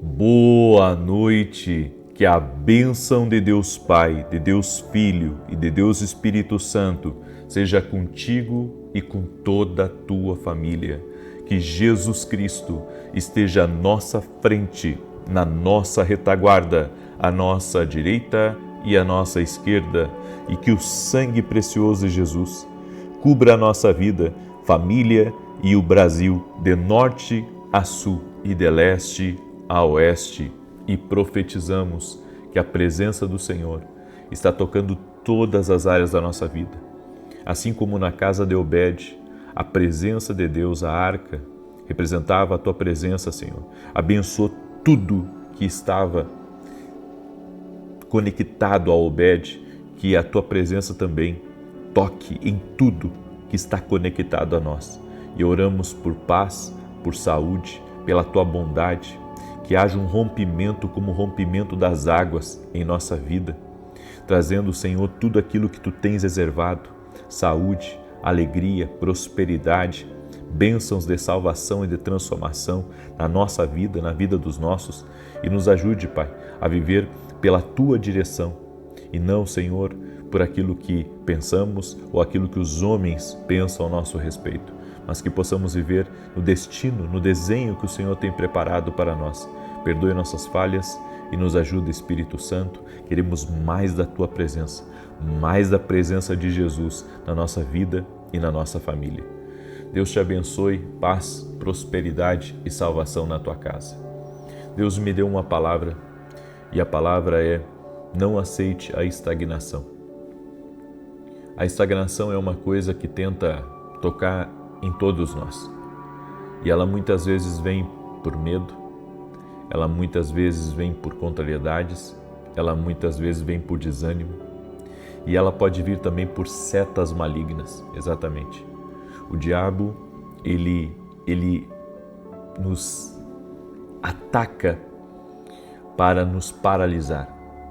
Boa noite, que a bênção de Deus Pai, de Deus Filho e de Deus Espírito Santo seja contigo e com toda a tua família. Que Jesus Cristo esteja à nossa frente, na nossa retaguarda, à nossa direita e à nossa esquerda, e que o sangue precioso de Jesus cubra a nossa vida, família e o Brasil, de norte a sul e de leste a oeste, e profetizamos que a presença do Senhor está tocando todas as áreas da nossa vida. Assim como na casa de Obed, a presença de Deus, a arca, representava a tua presença, Senhor. Abençoa tudo que estava conectado a Obed, que a tua presença também toque em tudo que está conectado a nós. E oramos por paz, por saúde, pela tua bondade, que haja um rompimento como o rompimento das águas em nossa vida, trazendo, Senhor, tudo aquilo que tu tens reservado, saúde, alegria, prosperidade, bênçãos de salvação e de transformação na nossa vida, na vida dos nossos, e nos ajude, Pai, a viver pela tua direção e não, Senhor, por aquilo que pensamos ou aquilo que os homens pensam ao nosso respeito, mas que possamos viver no destino, no desenho que o Senhor tem preparado para nós. Perdoe nossas falhas e nos ajude, Espírito Santo. Queremos mais da tua presença, mais da presença de Jesus na nossa vida e na nossa família. Deus te abençoe, paz, prosperidade e salvação na tua casa. Deus me deu uma palavra e a palavra é: não aceite a estagnação. A estagnação é uma coisa que tenta tocar em todos nós. E ela muitas vezes vem por medo, ela muitas vezes vem por contrariedades, ela muitas vezes vem por desânimo, e ela pode vir também por setas malignas, exatamente. O diabo, ele nos ataca para nos paralisar,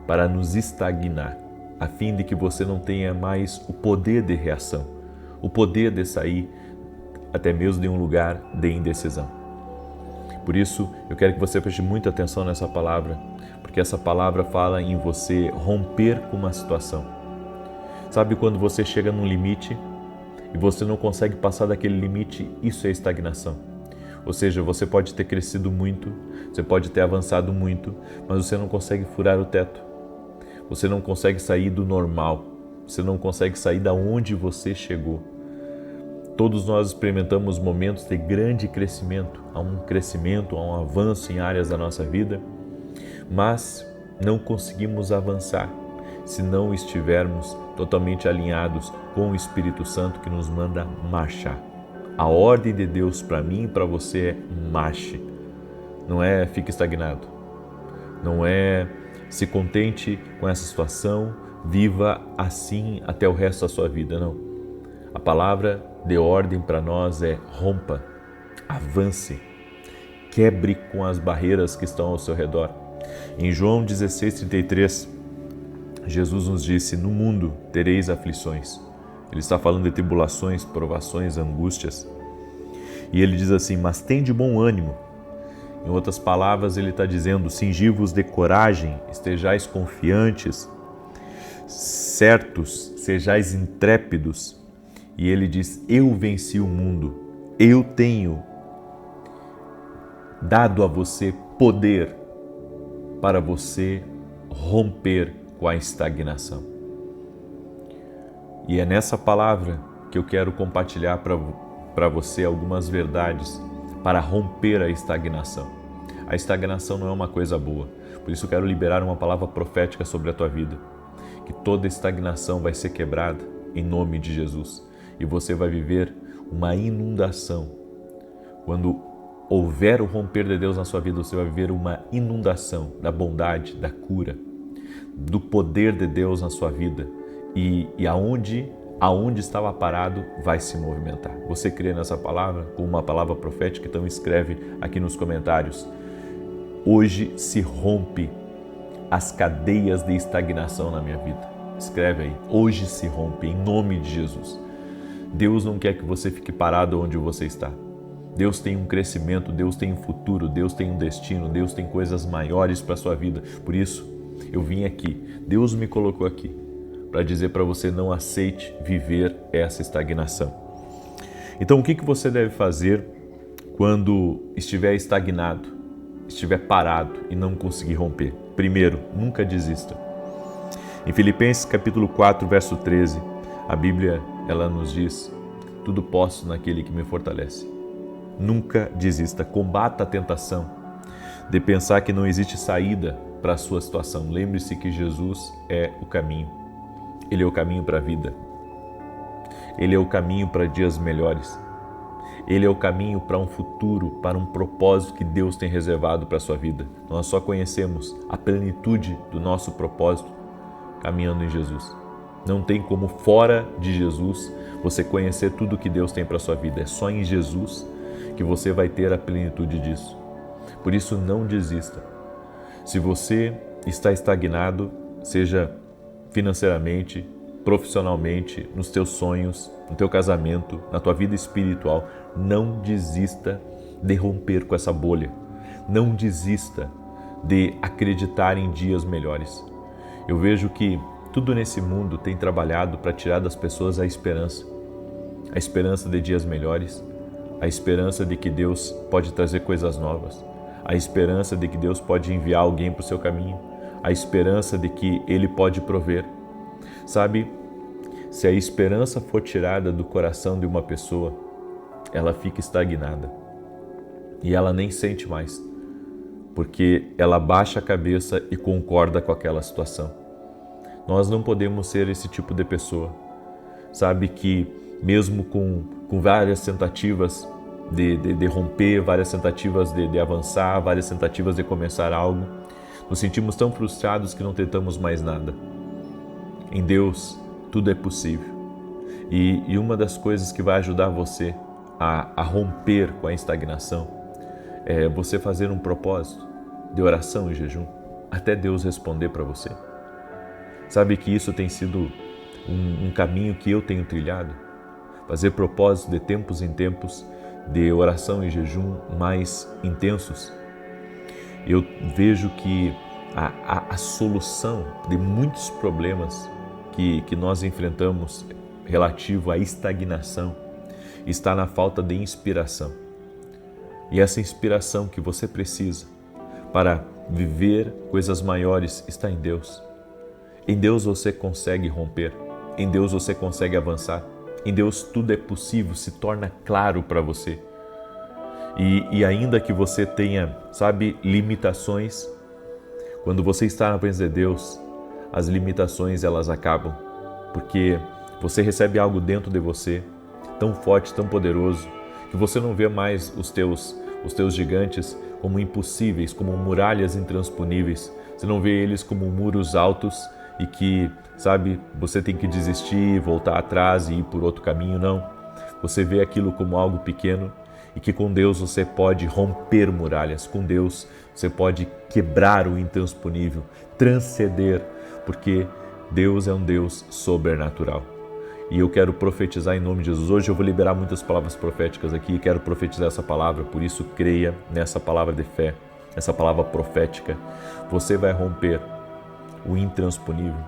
para nos estagnar, a fim de que você não tenha mais o poder de reação, o poder de sair até mesmo de um lugar de indecisão. Por isso, eu quero que você preste muita atenção nessa palavra, porque essa palavra fala em você romper com uma situação. Sabe quando você chega num limite e você não consegue passar daquele limite? Isso é estagnação. Ou seja, você pode ter crescido muito, você pode ter avançado muito, mas você não consegue furar o teto. Você não consegue sair do normal, você não consegue sair da onde você chegou. Todos nós experimentamos momentos de grande crescimento, há um avanço em áreas da nossa vida, mas não conseguimos avançar se não estivermos totalmente alinhados com o Espírito Santo que nos manda marchar. A ordem de Deus para mim e para você é marche, não é fique estagnado, não é se contente com essa situação, viva assim até o resto da sua vida, não. A palavra de ordem para nós é rompa, avance, quebre com as barreiras que estão ao seu redor. Em João 16:33, Jesus nos disse: no mundo tereis aflições. Ele está falando de tribulações, provações, angústias. E ele diz assim: mas tende bom ânimo. Em outras palavras, ele está dizendo: cingi-vos de coragem, estejais confiantes, certos, sejais intrépidos. E ele diz: eu venci o mundo, eu tenho dado a você poder para você romper com a estagnação. E é nessa palavra que eu quero compartilhar para você algumas verdades para romper a estagnação. A estagnação não é uma coisa boa, por isso eu quero liberar uma palavra profética sobre a tua vida, que toda estagnação vai ser quebrada em nome de Jesus. E você vai viver uma inundação. Quando houver o romper de Deus na sua vida, você vai viver uma inundação da bondade, da cura, do poder de Deus na sua vida. E aonde estava parado, vai se movimentar. Você crê nessa palavra como uma palavra profética? Então escreve aqui nos comentários: hoje se rompe as cadeias de estagnação na minha vida. Escreve aí: hoje se rompe, em nome de Jesus. Deus não quer que você fique parado onde você está. Deus tem um crescimento, Deus tem um futuro, Deus tem um destino, Deus tem coisas maiores para a sua vida. Por isso, eu vim aqui, Deus me colocou aqui para dizer para você: não aceite viver essa estagnação. Então, o que você deve fazer quando estiver estagnado, estiver parado e não conseguir romper? Primeiro, nunca desista. Em Filipenses capítulo 4, verso 13, a Bíblia ela nos diz: tudo posso naquele que me fortalece. Nunca desista, combata a tentação de pensar que não existe saída para a sua situação. Lembre-se que Jesus é o caminho. Ele é o caminho para a vida. Ele é o caminho para dias melhores. Ele é o caminho para um futuro, para um propósito que Deus tem reservado para a sua vida. Nós só conhecemos a plenitude do nosso propósito caminhando em Jesus. Não tem como fora de Jesus você conhecer tudo que Deus tem para a sua vida. É só em Jesus que você vai ter a plenitude disso. Por isso, não desista. Se você está estagnado, seja financeiramente, profissionalmente, nos teus sonhos, no teu casamento, na tua vida espiritual, não desista de romper com essa bolha. Não desista de acreditar em dias melhores. Eu vejo que tudo nesse mundo tem trabalhado para tirar das pessoas a esperança de dias melhores, a esperança de que Deus pode trazer coisas novas, a esperança de que Deus pode enviar alguém para o seu caminho, a esperança de que Ele pode prover. Sabe, se a esperança for tirada do coração de uma pessoa, ela fica estagnada e ela nem sente mais, porque ela baixa a cabeça e concorda com aquela situação. Nós não podemos ser esse tipo de pessoa. Sabe que mesmo com várias tentativas de romper, várias tentativas de avançar, várias tentativas de começar algo, nos sentimos tão frustrados que não tentamos mais nada. Em Deus, tudo é possível. E uma das coisas que vai ajudar você a romper com a estagnação é você fazer um propósito de oração e jejum, até Deus responder para você. Sabe que isso tem sido um caminho que eu tenho trilhado? Fazer propósitos de tempos em tempos de oração e jejum mais intensos. Eu vejo que a solução de muitos problemas que nós enfrentamos relativo à estagnação está na falta de inspiração. E essa inspiração que você precisa para viver coisas maiores está em Deus. Em Deus você consegue romper, em Deus você consegue avançar, em Deus tudo é possível, se torna claro para você. E ainda que você tenha, sabe, limitações, quando você está na presença de Deus, as limitações elas acabam, porque você recebe algo dentro de você, tão forte, tão poderoso, que você não vê mais os teus gigantes como impossíveis, como muralhas intransponíveis. Você não vê eles como muros altos e que, sabe, você tem que desistir, voltar atrás e ir por outro caminho, não. Você vê aquilo como algo pequeno e que com Deus você pode romper muralhas, com Deus você pode quebrar o intransponível, transcender, porque Deus é um Deus sobrenatural. E eu quero profetizar em nome de Jesus. Hoje eu vou liberar muitas palavras proféticas aqui e quero profetizar essa palavra, por isso creia nessa palavra de fé, essa palavra profética. Você vai romper o intransponível,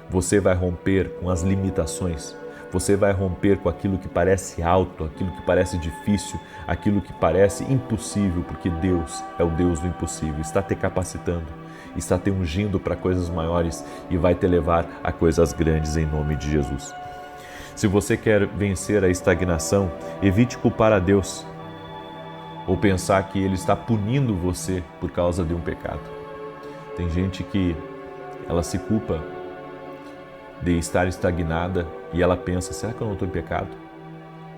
você vai romper com as limitações, você vai romper com aquilo que parece alto, aquilo que parece difícil, aquilo que parece impossível, porque Deus é o Deus do impossível, está te capacitando, está te ungindo para coisas maiores e vai te levar a coisas grandes em nome de Jesus. Se você quer vencer a estagnação, evite culpar a Deus ou pensar que Ele está punindo você por causa de um pecado. Tem gente que ela se culpa de estar estagnada e ela pensa: será que eu não estou em pecado?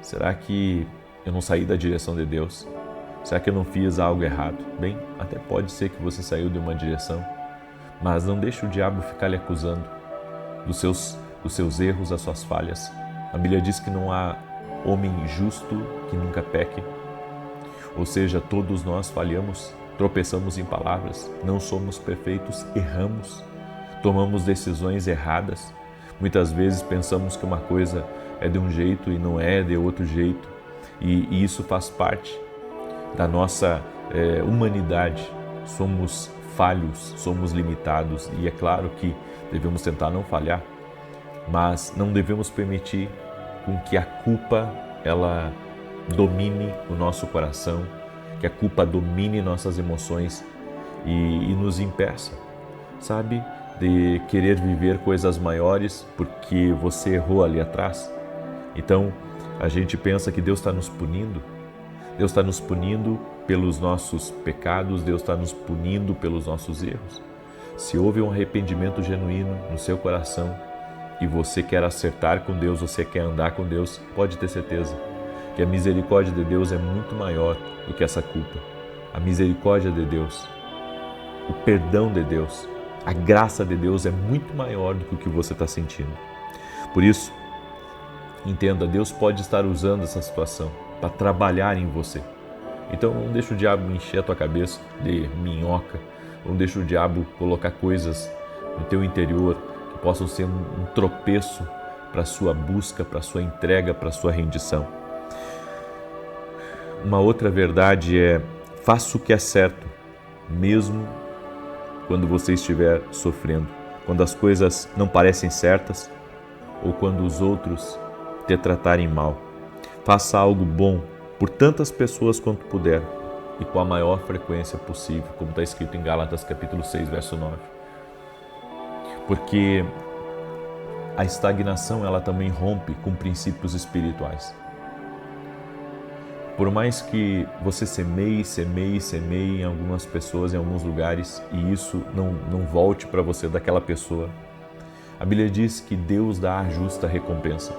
Será que eu não saí da direção de Deus? Será que eu não fiz algo errado? Bem, até pode ser que você saiu de uma direção, mas não deixe o diabo ficar lhe acusando dos seus erros, das suas falhas. A Bíblia diz que não há homem justo que nunca peque. Ou seja, todos nós falhamos, tropeçamos em palavras, não somos perfeitos, erramos, tomamos decisões erradas. Muitas vezes pensamos que uma coisa é de um jeito e não é de outro jeito. E isso faz parte da nossa humanidade. Somos falhos, somos limitados e é claro que devemos tentar não falhar, mas não devemos permitir com que a culpa ela domine o nosso coração, que a culpa domine nossas emoções e nos impeça, sabe, de querer viver coisas maiores porque você errou ali atrás. Então, a gente pensa que Deus está nos punindo. Deus está nos punindo pelos nossos pecados, Deus está nos punindo pelos nossos erros. Se houve um arrependimento genuíno no seu coração e você quer acertar com Deus, você quer andar com Deus, pode ter certeza que a misericórdia de Deus é muito maior do que essa culpa. A misericórdia de Deus, o perdão de Deus, a graça de Deus é muito maior do que o que você está sentindo. Por isso, entenda, Deus pode estar usando essa situação para trabalhar em você. Então não deixa o diabo encher a tua cabeça de minhoca, não deixa o diabo colocar coisas no teu interior que possam ser um tropeço para a sua busca, para a sua entrega, para a sua rendição. Uma outra verdade é: faça o que é certo, mesmo quando você estiver sofrendo, quando as coisas não parecem certas ou quando os outros te tratarem mal. Faça algo bom por tantas pessoas quanto puder e com a maior frequência possível, como está escrito em Gálatas capítulo 6, verso 9. Porque a estagnação ela também rompe com princípios espirituais. Por mais que você semeie em algumas pessoas, em alguns lugares, e isso não volte para você daquela pessoa, a Bíblia diz que Deus dá a justa recompensa.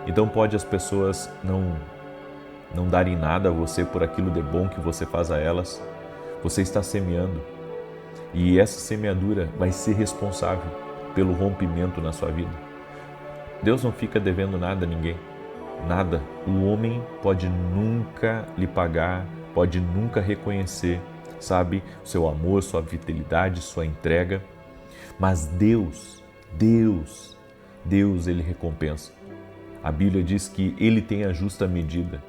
Então pode as pessoas não darem nada a você por aquilo de bom que você faz a elas. Você está semeando e essa semeadura vai ser responsável pelo rompimento na sua vida. Deus não fica devendo nada a ninguém, nada. O homem pode nunca lhe pagar, pode nunca reconhecer, sabe, seu amor, sua fidelidade, sua entrega, mas Deus, Ele recompensa. A Bíblia diz que Ele tem a justa medida.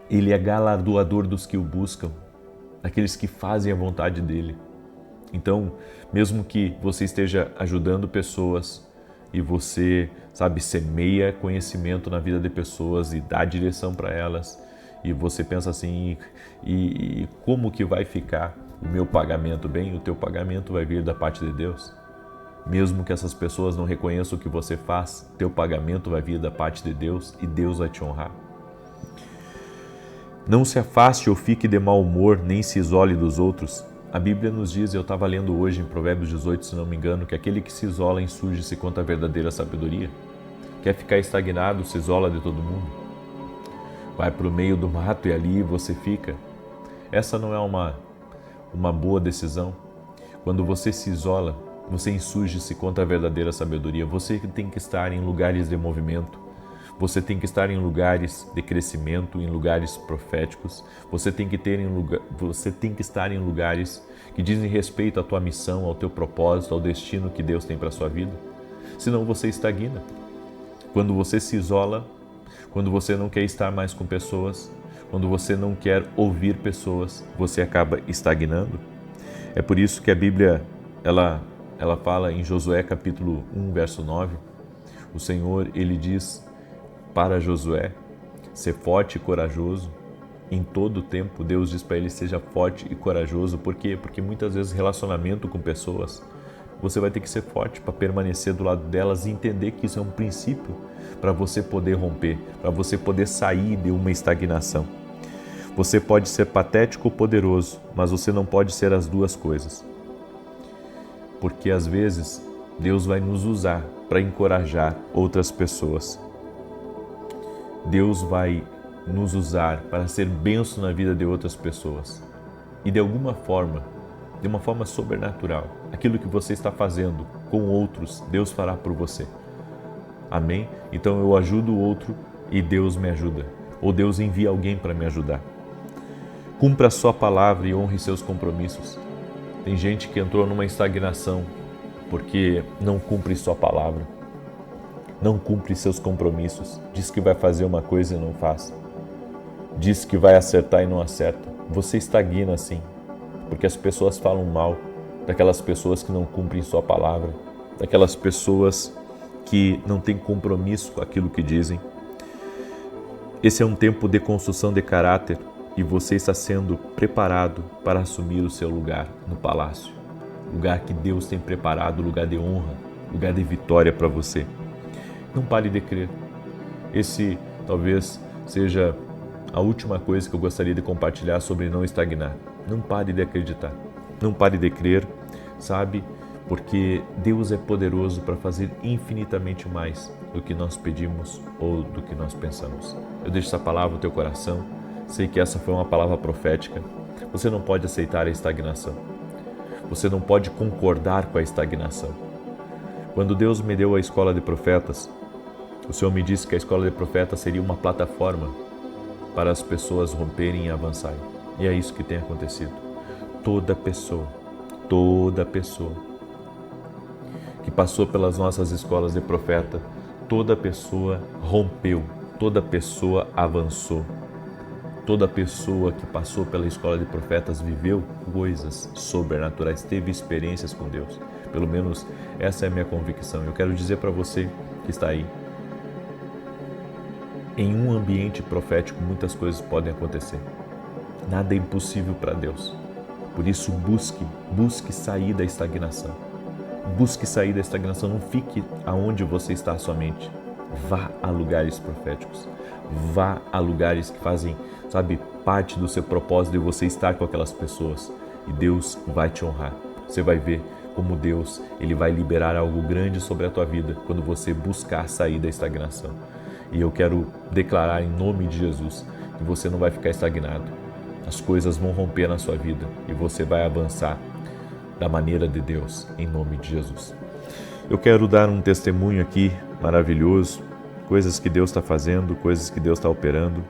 Ele é galardoador dos que o buscam, daqueles que fazem a vontade dEle. Então, mesmo que você esteja ajudando pessoas e você, sabe, semeia conhecimento na vida de pessoas e dá direção para elas, e você pensa assim, e como que vai ficar o meu pagamento? Bem, o teu pagamento vai vir da parte de Deus. Mesmo que essas pessoas não reconheçam o que você faz, teu pagamento vai vir da parte de Deus e Deus vai te honrar. Não se afaste ou fique de mau humor, nem se isole dos outros. A Bíblia nos diz, eu estava lendo hoje em Provérbios 18, se não me engano, que aquele que se isola insurge-se contra a verdadeira sabedoria. Quer ficar estagnado, se isola de todo mundo. Vai para o meio do mato e ali você fica. Essa não é uma boa decisão. Quando você se isola, você insurge-se contra a verdadeira sabedoria. Você tem que estar em lugares de movimento. Você tem que estar em lugares de crescimento, em lugares proféticos. Você tem que estar em lugares que dizem respeito à tua missão, ao teu propósito, ao destino que Deus tem para a sua vida. Senão você estagna. Quando você se isola, quando você não quer estar mais com pessoas, quando você não quer ouvir pessoas, você acaba estagnando. É por isso que a Bíblia, ela fala em Josué capítulo 1, verso 9, o Senhor, Ele diz para Josué, ser forte e corajoso. Em todo o tempo, Deus diz para ele, seja forte e corajoso. Por quê? Porque muitas vezes relacionamento com pessoas, você vai ter que ser forte para permanecer do lado delas e entender que isso é um princípio para você poder romper, para você poder sair de uma estagnação. Você pode ser patético ou poderoso, mas você não pode ser as duas coisas. Porque às vezes Deus vai nos usar para encorajar outras pessoas. Deus vai nos usar para ser bênção na vida de outras pessoas. E de alguma forma, de uma forma sobrenatural, aquilo que você está fazendo com outros, Deus fará por você. Amém? Então eu ajudo o outro e Deus me ajuda. Ou Deus envia alguém para me ajudar. Cumpra a sua palavra e honre seus compromissos. Tem gente que entrou numa estagnação porque não cumpre sua palavra, não cumpre seus compromissos, diz que vai fazer uma coisa e não faz. diz que vai acertar e não acerta. Você estagna assim, porque as pessoas falam mal daquelas pessoas que não cumprem sua palavra, daquelas pessoas que não têm compromisso com aquilo que dizem. Esse é um tempo de construção de caráter e você está sendo preparado para assumir o seu lugar no palácio. Lugar que Deus tem preparado, lugar de honra, lugar de vitória para você. Não pare de crer. Esse talvez seja a última coisa que eu gostaria de compartilhar sobre não estagnar. Não pare de acreditar. Não pare de crer, sabe? Porque Deus é poderoso para fazer infinitamente mais do que nós pedimos ou do que nós pensamos. Eu deixo essa palavra no teu coração. Sei que essa foi uma palavra profética. Você não pode aceitar a estagnação. Você não pode concordar com a estagnação. Quando Deus me deu a escola de profetas, o Senhor me disse que a escola de profetas seria uma plataforma para as pessoas romperem e avançarem. E é isso que tem acontecido. Toda pessoa que passou pelas nossas escolas de profeta, toda pessoa rompeu, toda pessoa avançou. Toda pessoa que passou pela escola de profetas viveu coisas sobrenaturais, teve experiências com Deus. Pelo menos essa é a minha convicção. Eu quero dizer para você que está aí, em um ambiente profético muitas coisas podem acontecer. Nada é impossível para Deus. Por isso busque sair da estagnação. Busque sair da estagnação, não fique aonde você está somente. Vá a lugares proféticos. Vá a lugares que fazem, parte do seu propósito de você estar com aquelas pessoas. E Deus vai te honrar. Você vai ver como Deus, Ele vai liberar algo grande sobre a tua vida quando você buscar sair da estagnação. E eu quero declarar em nome de Jesus que você não vai ficar estagnado. As coisas vão romper na sua vida e você vai avançar da maneira de Deus, em nome de Jesus. Eu quero dar um testemunho aqui maravilhoso, coisas que Deus está fazendo, coisas que Deus está operando.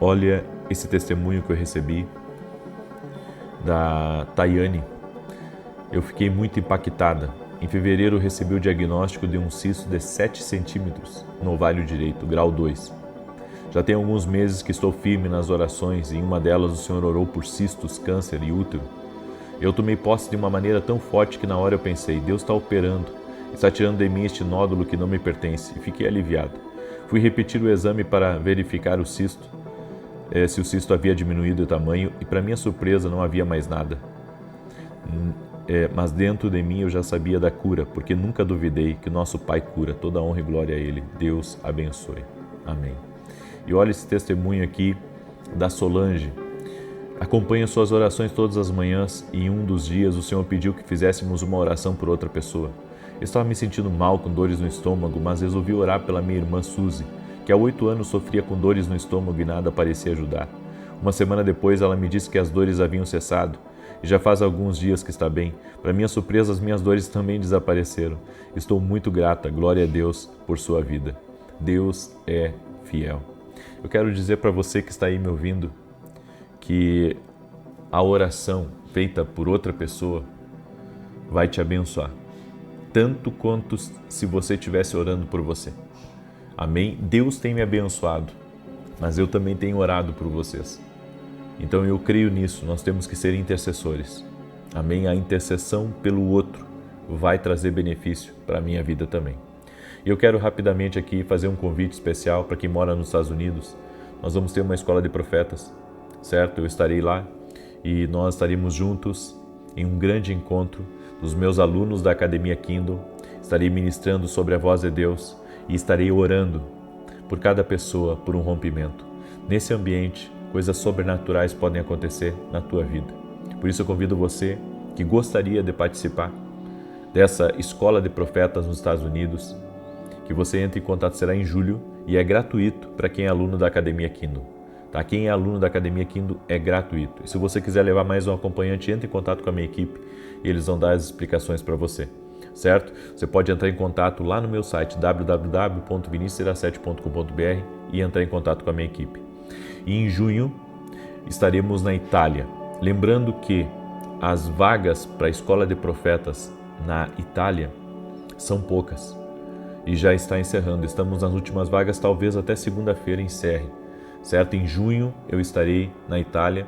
Olha esse testemunho que eu recebi da Tayane. Eu fiquei muito impactada. Em fevereiro eu recebi o diagnóstico de um cisto de 7 centímetros no ovário direito, grau 2. Já tem alguns meses que estou firme nas orações e em uma delas o Senhor orou por cistos, câncer e útero. Eu tomei posse de uma maneira tão forte que na hora eu pensei, Deus está operando, está tirando de mim este nódulo que não me pertence, e fiquei aliviado. Fui repetir o exame para verificar o cisto, se o cisto havia diminuído de tamanho, e para minha surpresa não havia mais nada. Mas dentro de mim eu já sabia da cura, porque nunca duvidei que o nosso Pai cura, toda honra e glória a Ele. Deus abençoe. Amém. E olha esse testemunho aqui da Solange. Acompanho suas orações todas as manhãs e em um dos dias o Senhor pediu que fizéssemos uma oração por outra pessoa. Eu estava me sentindo mal, com dores no estômago, mas resolvi orar pela minha irmã Suzy, que há 8 anos sofria com dores no estômago e nada parecia ajudar. Uma semana depois ela me disse que as dores haviam cessado e já faz alguns dias que está bem. Para minha surpresa, as minhas dores também desapareceram. Estou muito grata, glória a Deus, por sua vida. Deus é fiel. Eu quero dizer para você que está aí me ouvindo que a oração feita por outra pessoa vai te abençoar, tanto quanto se você estivesse orando por você. Amém? Deus tem me abençoado, mas eu também tenho orado por vocês. Então eu creio nisso, nós temos que ser intercessores. Amém? A intercessão pelo outro vai trazer benefício para a minha vida também. E eu quero rapidamente aqui fazer um convite especial para quem mora nos Estados Unidos. Nós vamos ter uma escola de profetas, certo? Eu estarei lá e nós estaremos juntos em um grande encontro dos meus alunos da Academia Kindle. Estarei ministrando sobre a voz de Deus e estarei orando por cada pessoa por um rompimento. Nesse ambiente, coisas sobrenaturais podem acontecer na tua vida. Por isso eu convido você que gostaria de participar dessa escola de profetas nos Estados Unidos, que você entre em contato, será em julho e é gratuito para quem é aluno da Academia Kindle. Tá? Quem é aluno da Academia Kindle é gratuito. E se você quiser levar mais um acompanhante, entre em contato com a minha equipe e eles vão dar as explicações para você, certo? Você pode entrar em contato lá no meu site www.vinicius17.com.br e entrar em contato com a minha equipe. E em junho estaremos na Itália. Lembrando que as vagas para a Escola de Profetas na Itália são poucas e já está encerrando. Estamos nas últimas vagas, talvez até segunda-feira encerre, certo? Em junho eu estarei na Itália.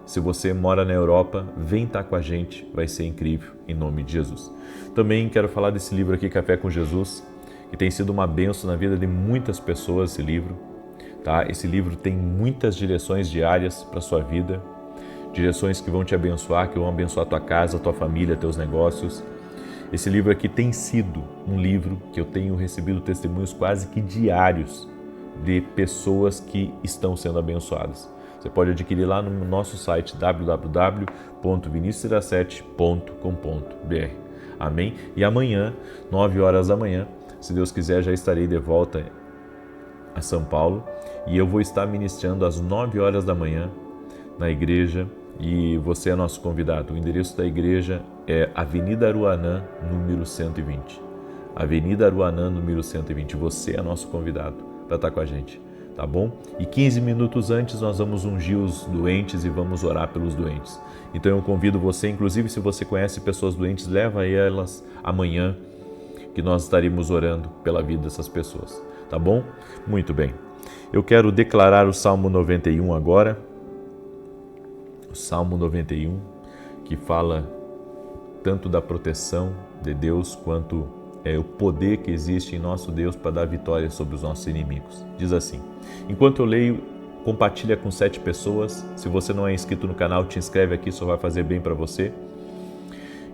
Se você mora na Europa, vem estar com a gente, vai ser incrível, em nome de Jesus. Também quero falar desse livro aqui, Café com Jesus, que tem sido uma bênção na vida de muitas pessoas, esse livro. Tá? Esse livro tem muitas direções diárias para a sua vida, direções que vão te abençoar, que vão abençoar a tua casa, a tua família, teus negócios. Esse livro aqui tem sido um livro que eu tenho recebido testemunhos quase que diários de pessoas que estão sendo abençoadas. Você pode adquirir lá no nosso site www.vinicius17.com.br. Amém? E amanhã, 9 horas da manhã, se Deus quiser, já estarei de volta a São Paulo e eu vou estar ministrando às 9 horas da manhã na igreja e você é nosso convidado. O endereço da igreja é Avenida Aruanã, número 120. Avenida Aruanã, número 120. Você é nosso convidado para estar com a gente, tá bom? E 15 minutos antes nós vamos ungir os doentes e vamos orar pelos doentes. Então eu convido você, inclusive se você conhece pessoas doentes, leva elas amanhã que nós estaremos orando pela vida dessas pessoas, tá bom? Muito bem. Eu quero declarar o Salmo 91 agora. O Salmo 91, que fala tanto da proteção de Deus quanto o poder que existe em nosso Deus para dar vitória sobre os nossos inimigos. Diz assim: enquanto eu leio, compartilha com 7 pessoas. Se você não é inscrito no canal, te inscreve aqui, só vai fazer bem para você.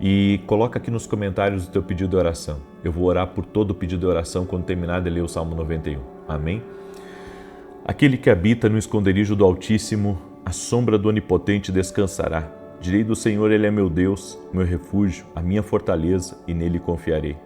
E coloca aqui nos comentários o teu pedido de oração. Eu vou orar por todo o pedido de oração quando terminar de ler o Salmo 91. Amém? Aquele que habita no esconderijo do Altíssimo, a sombra do Onipotente descansará. Direi do Senhor, Ele é meu Deus, meu refúgio, a minha fortaleza, e nele confiarei.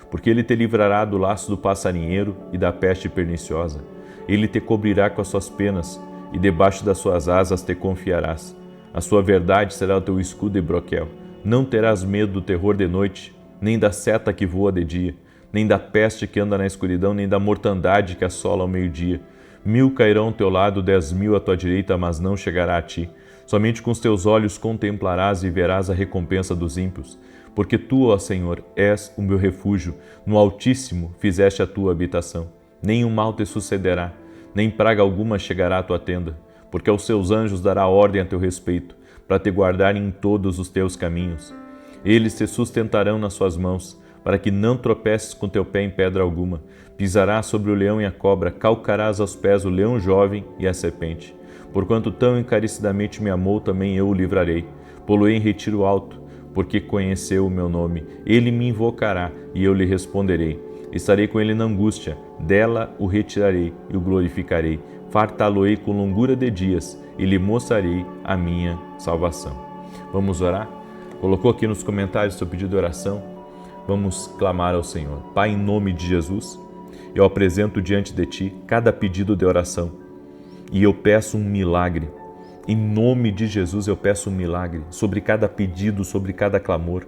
Porque Ele te livrará do laço do passarinheiro e da peste perniciosa. Ele te cobrirá com as suas penas, e debaixo das suas asas te confiarás. A sua verdade será o teu escudo e broquel. Não terás medo do terror de noite, nem da seta que voa de dia, nem da peste que anda na escuridão, nem da mortandade que assola ao meio-dia. 1000 cairão ao teu lado, 10.000 à tua direita, mas não chegará a ti. Somente com os teus olhos contemplarás e verás a recompensa dos ímpios. Porque tu, ó Senhor, és o meu refúgio, no Altíssimo fizeste a tua habitação. Nenhum mal te sucederá, nem praga alguma chegará à tua tenda, porque aos seus anjos dará ordem a teu respeito, para te guardarem em todos os teus caminhos. Eles te sustentarão nas suas mãos, para que não tropeces com teu pé em pedra alguma. Pisarás sobre o leão e a cobra, calcarás aos pés o leão jovem e a serpente. Porquanto tão encarecidamente me amou, também eu o livrarei. Pô-lo-ei em retiro alto, porque conheceu o meu nome. Ele me invocará, e eu lhe responderei. Estarei com ele na angústia, dela o retirarei e o glorificarei. Fartá-lo-ei com longura de dias, e lhe mostrarei a minha salvação. Vamos orar? Colocou aqui nos comentários seu pedido de oração? Vamos clamar ao Senhor. Pai, em nome de Jesus, eu apresento diante de Ti cada pedido de oração e eu peço um milagre. Em nome de Jesus eu peço um milagre sobre cada pedido, sobre cada clamor.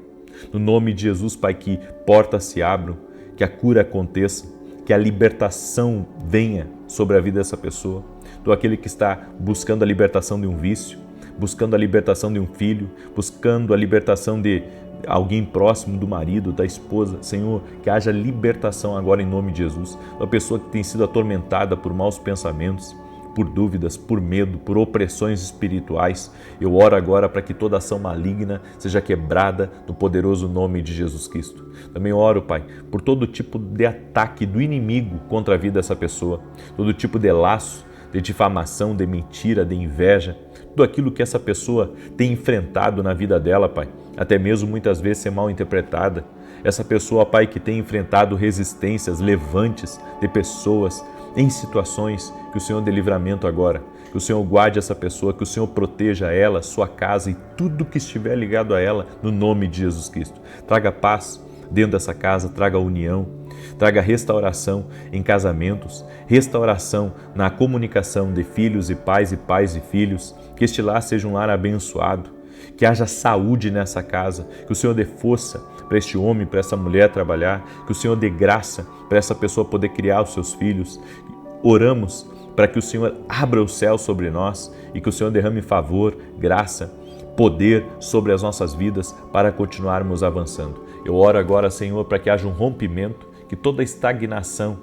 No nome de Jesus, Pai, que portas se abram, que a cura aconteça, que a libertação venha sobre a vida dessa pessoa. Tu, aquele que está buscando a libertação de um vício, buscando a libertação de um filho, buscando a libertação de alguém próximo do marido, da esposa. Senhor, que haja libertação agora em nome de Jesus. Uma pessoa que tem sido atormentada por maus pensamentos, por dúvidas, por medo, por opressões espirituais. Eu oro agora para que toda ação maligna seja quebrada no poderoso nome de Jesus Cristo. Também oro, Pai, por todo tipo de ataque do inimigo contra a vida dessa pessoa, todo tipo de laço, de difamação, de mentira, de inveja, tudo aquilo que essa pessoa tem enfrentado na vida dela, Pai, até mesmo muitas vezes ser mal interpretada. Essa pessoa, Pai, que tem enfrentado resistências, levantes de pessoas em situações, que o Senhor dê livramento agora, que o Senhor guarde essa pessoa, que o Senhor proteja ela, sua casa e tudo que estiver ligado a ela, no nome de Jesus Cristo. Traga paz dentro dessa casa, traga união, traga restauração em casamentos, restauração na comunicação de filhos e pais e filhos, que este lar seja um lar abençoado, que haja saúde nessa casa, que o Senhor dê força para este homem, para essa mulher trabalhar, que o Senhor dê graça para essa pessoa poder criar os seus filhos. Oramos para que o Senhor abra o céu sobre nós e que o Senhor derrame favor, graça, poder sobre as nossas vidas para continuarmos avançando. Eu oro agora, Senhor, para que haja um rompimento, que toda estagnação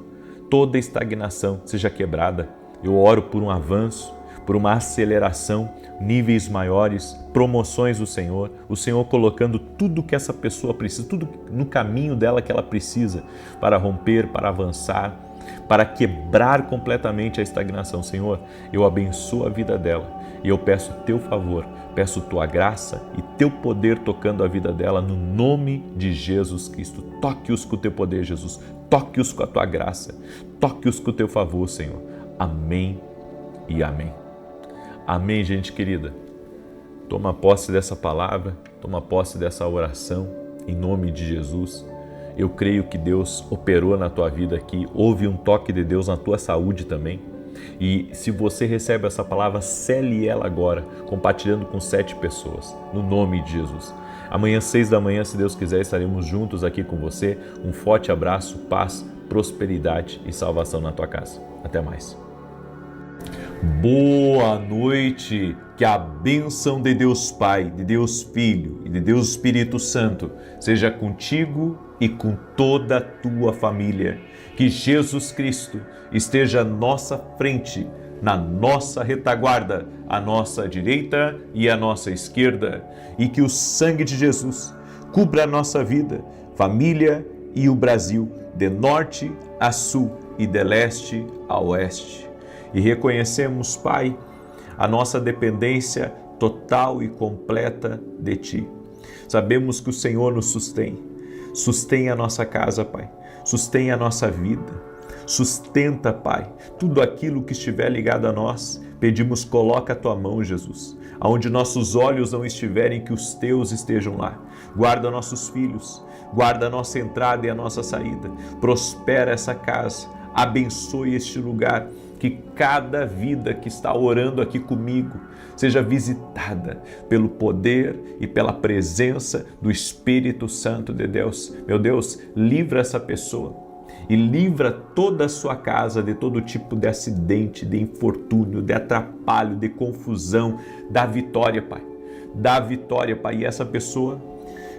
seja quebrada Eu oro por um avanço, por uma aceleração, níveis maiores, promoções do Senhor, o Senhor colocando tudo que essa pessoa precisa, tudo no caminho dela que ela precisa para romper, para avançar, para quebrar completamente a estagnação. Senhor, eu abençoo a vida dela e eu peço teu favor, peço tua graça e teu poder tocando a vida dela no nome de Jesus Cristo. Toque-os com o teu poder, Jesus, toque-os com a tua graça, toque-os com o teu favor, Senhor. Amém e amém. Amém, gente querida. Toma posse dessa palavra, toma posse dessa oração, em nome de Jesus. Eu creio que Deus operou na tua vida aqui, houve um toque de Deus na tua saúde também. E se você recebe essa palavra, cele ela agora, compartilhando com 7 pessoas, no nome de Jesus. Amanhã, 6 da manhã, se Deus quiser, estaremos juntos aqui com você. Um forte abraço, paz, prosperidade e salvação na tua casa. Até mais. Boa noite, que a bênção de Deus Pai, de Deus Filho e de Deus Espírito Santo seja contigo e com toda a tua família. Que Jesus Cristo esteja à nossa frente, na nossa retaguarda, à nossa direita e à nossa esquerda, e que o sangue de Jesus cubra a nossa vida, família e o Brasil, de norte a sul e de leste a oeste. E reconhecemos, Pai, a nossa dependência total e completa de Ti. Sabemos que o Senhor nos sustém. Sustém a nossa casa, Pai. Sustém a nossa vida. Sustenta, Pai, tudo aquilo que estiver ligado a nós. Pedimos, coloca a Tua mão, Jesus. Aonde nossos olhos não estiverem, que os Teus estejam lá. Guarda nossos filhos. Guarda a nossa entrada e a nossa saída. Prospera essa casa. Abençoe este lugar. Que cada vida que está orando aqui comigo seja visitada pelo poder e pela presença do Espírito Santo de Deus. Meu Deus, livra essa pessoa e livra toda a sua casa de todo tipo de acidente, de infortúnio, de atrapalho, de confusão. Dá vitória, Pai. Dá vitória, Pai. E essa pessoa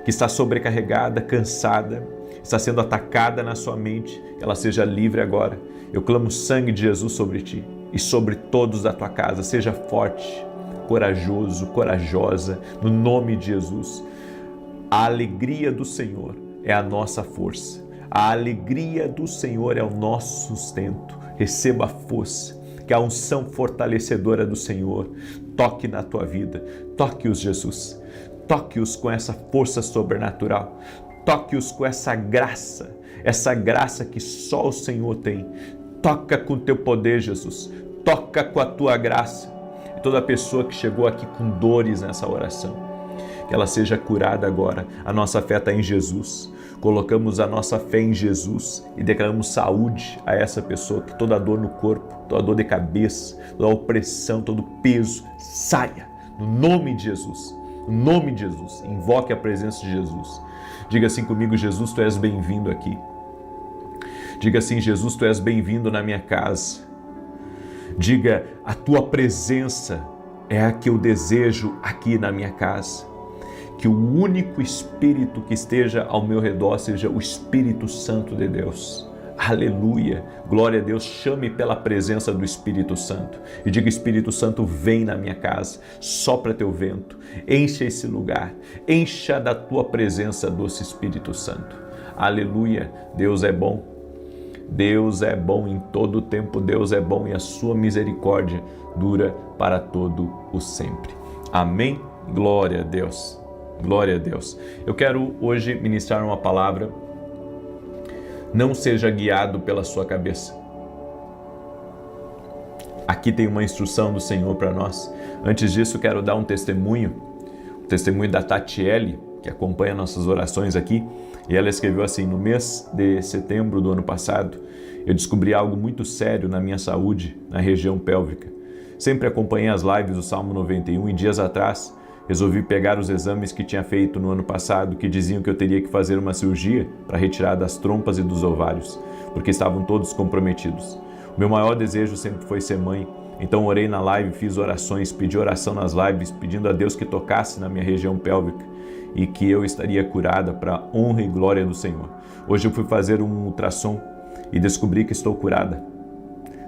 que está sobrecarregada, cansada, está sendo atacada na sua mente, que ela seja livre agora. Eu clamo o sangue de Jesus sobre ti e sobre todos da tua casa. Seja forte, corajoso, corajosa, no nome de Jesus. A alegria do Senhor é a nossa força. A alegria do Senhor é o nosso sustento. Receba a força, que a unção fortalecedora do Senhor toque na tua vida. Toque-os, Jesus. Toque-os com essa força sobrenatural. Toque-os com essa graça que só o Senhor tem. Toca com o teu poder, Jesus. Toca com a tua graça. E toda pessoa que chegou aqui com dores nessa oração, que ela seja curada agora. A nossa fé está em Jesus. Colocamos a nossa fé em Jesus e declaramos saúde a essa pessoa, que toda dor no corpo, toda dor de cabeça, toda opressão, todo peso, saia. No nome de Jesus. No nome de Jesus. Invoque a presença de Jesus. Diga assim comigo: Jesus, tu és bem-vindo aqui. Diga assim: Jesus, tu és bem-vindo na minha casa. Diga: a tua presença é a que eu desejo aqui na minha casa. Que o único Espírito que esteja ao meu redor seja o Espírito Santo de Deus. Aleluia, glória a Deus. Chame pela presença do Espírito Santo e diga: Espírito Santo, vem na minha casa, sopra teu vento, encha esse lugar, encha da tua presença, doce Espírito Santo. Aleluia, Deus é bom. Deus é bom em todo o tempo, Deus é bom e a sua misericórdia dura para todo o sempre. Amém? Glória a Deus, glória a Deus. Eu quero hoje ministrar uma palavra. Não seja guiado pela sua cabeça. Aqui tem uma instrução do Senhor para nós. Antes disso, quero dar um testemunho, o testemunho da Tatiele, que acompanha nossas orações aqui, e ela escreveu assim: no mês de setembro do ano passado, eu descobri algo muito sério na minha saúde, na região pélvica. Sempre acompanhei as lives do Salmo 91 e dias atrás resolvi pegar os exames que tinha feito no ano passado, que diziam que eu teria que fazer uma cirurgia para retirar das trompas e dos ovários, porque estavam todos comprometidos. O meu maior desejo sempre foi ser mãe, então orei na live, fiz orações, pedi oração nas lives, pedindo a Deus que tocasse na minha região pélvica e que eu estaria curada para a honra e glória do Senhor. Hoje eu fui fazer um ultrassom e descobri que estou curada.